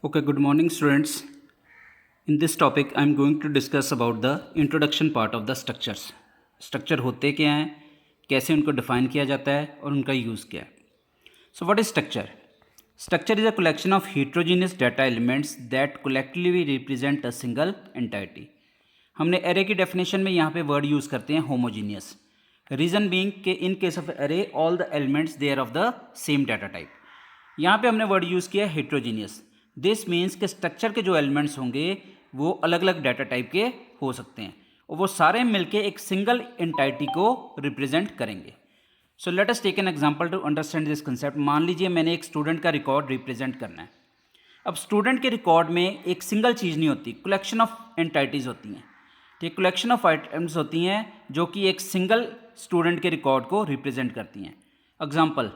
Okay, good morning, students. In this topic, I am going to discuss about the introduction part of the structures. Structure होते क्या हैं, कैसे उनको define किया जाता है और उनका use क्या है. So, what is structure? Structure is a collection of heterogeneous data elements that collectively represent a single entity. हमने array की definition में यहाँ पे word use करते हैं homogeneous. Reason being कि in case of array, all the elements they are of the same data type. यहाँ पे हमने वर्ड यूज़ किया हेट्रोजीनियस. दिस मीन्स के स्ट्रक्चर के जो एलिमेंट्स होंगे वो अलग अलग डाटा टाइप के हो सकते हैं और वो सारे मिलके एक सिंगल एंटाइटी को रिप्रेजेंट करेंगे. So let us take an example to understand this concept. मान लीजिए मैंने एक स्टूडेंट का रिकॉर्ड रिप्रेजेंट करना है. अब स्टूडेंट के रिकॉर्ड में एक सिंगल चीज़ नहीं होती, कलेक्शन ऑफ एंटाइटीज़ होती हैं. ठीक, कलेक्शन ऑफ आइटम्स होती हैं जो कि एक सिंगल स्टूडेंट के रिकॉर्ड को रिप्रेजेंट करती हैं. एग्जाम्पल,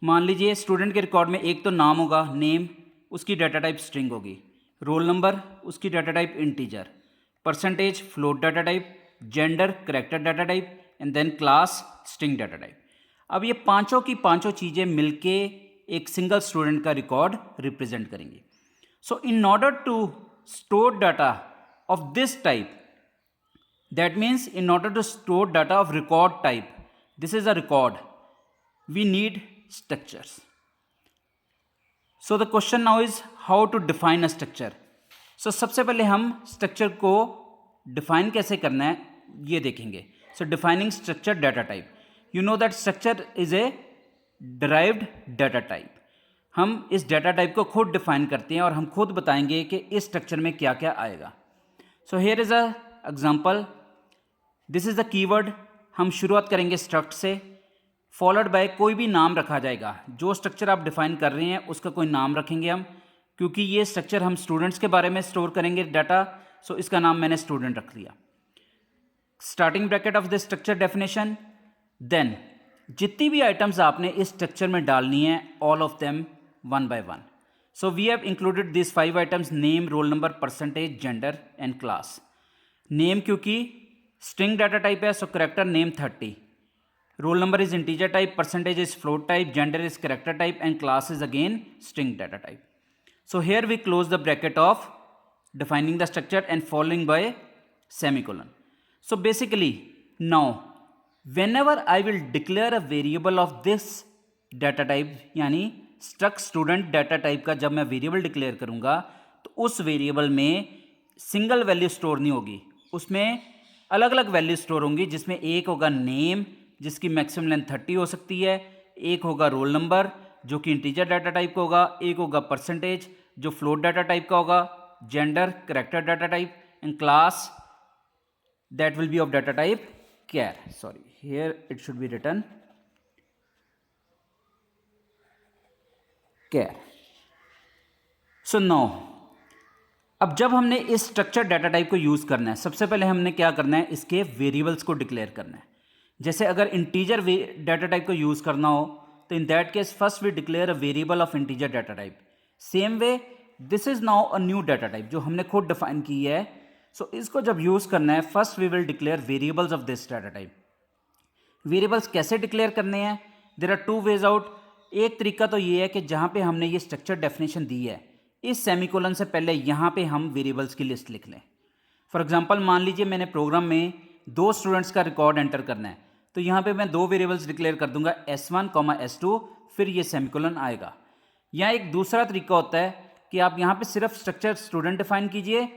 मान लीजिए स्टूडेंट के रिकॉर्ड में एक तो नाम होगा, नेम, उसकी डाटा टाइप स्ट्रिंग होगी, रोल नंबर, उसकी data type integer, percentage float data type, gender character data type and then class string data type. अब ये पांचों की पांचों चीज़ें मिलके एक सिंगल स्टूडेंट का रिकॉर्ड रिप्रेजेंट करेंगे. So in order to store data of this type, that means in order to store data of record type, this is a record, we need structures. So the question now is how to define a structure. So सबसे पहले हम structure को define कैसे करना है ये देखेंगे. So defining structure data type. You know that structure is a derived data type. हम इस data type को खुद define करते हैं और हम खुद बताएंगे कि इस structure में क्या क्या आएगा. So here is a example. This is the keyword. हम शुरुआत करेंगे struct से, फॉलोड बाय कोई भी नाम रखा जाएगा. जो स्ट्रक्चर आप डिफाइन कर रहे हैं उसका कोई नाम रखेंगे हम, क्योंकि ये स्ट्रक्चर हम स्टूडेंट्स के बारे में स्टोर करेंगे डाटा. सो इसका नाम मैंने स्टूडेंट रख लिया. Starting bracket of this structure definition. Then जितनी भी आइटम्स आपने इस स्ट्रक्चर में डालनी है, all of them one by one. So we have included this 5 items: name, roll number, percentage, gender and class. Name क्योंकि स्ट्रिंग डाटा टाइप है, so character name 30. Roll number is integer type, percentage is float type, gender is character type and class is again string data type. So here we close the bracket of defining the structure and following by semicolon. So basically now whenever I will declare a variable of this data type, यानी struct student data type का जब मैं variable declare करूँगा तो उस variable में single value store नहीं होगी, उसमें अलग अलग value store होंगी, जिसमें एक होगा name जिसकी मैक्सिमम लेंथ 30 हो सकती है, एक होगा रोल नंबर जो कि इंटीजर डाटा टाइप का होगा, एक होगा परसेंटेज जो फ्लोट डाटा टाइप का होगा, gender character data type and class that will be of data type char. Sorry, here it should be written char. So now अब जब हमने इस स्ट्रक्चर डाटा टाइप को यूज़ करना है, सबसे पहले हमने क्या करना है, इसके वेरिएबल्स को डिक्लेयर करना है. जैसे अगर इंटीजर डाटा टाइप को यूज़ करना हो तो in that case first we declare a variable of integer data type. Same way this is now a new data type जो हमने खुद डिफाइन की है. सो इसको जब यूज़ करना है, first we will declare variables of this data type. Variables कैसे डिक्लेयर करने हैं? There are 2 ways out. एक तरीका तो ये है कि जहाँ पे हमने ये स्ट्रक्चर डेफिनेशन दी है, इस सेमीकोलन से पहले यहाँ पे हम वेरिएबल्स की लिस्ट लिख लें. फॉर एग्जाम्पल, मान लीजिए मैंने प्रोग्राम में 2 स्टूडेंट्स का रिकॉर्ड एंटर करना है, तो यहाँ पे मैं 2 वेरिएबल्स डिक्लेयर कर दूंगा, S1, S2, फिर ये सेमीकोलन आएगा. यहाँ एक दूसरा तरीका होता है कि आप यहाँ पे सिर्फ स्ट्रक्चर स्टूडेंट डिफाइन कीजिए,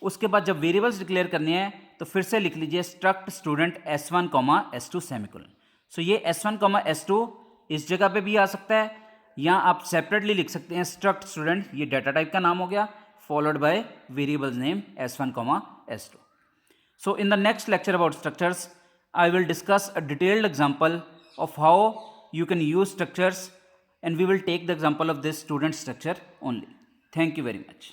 उसके बाद जब वेरिएबल्स डिक्लेयर करने हैं तो फिर से लिख लीजिए struct student S1, S2 semicolon. सो ये S1, S2 इस जगह पे भी आ सकता है, या आप सेपरेटली लिख सकते हैं स्ट्रक्ट स्टूडेंट, ये डाटा टाइप का नाम हो गया, followed by variables name S1, S2. So in the next lecture about structures I will discuss a detailed example of how you can use structures, and we will take the example of this student structure only. Thank you very much.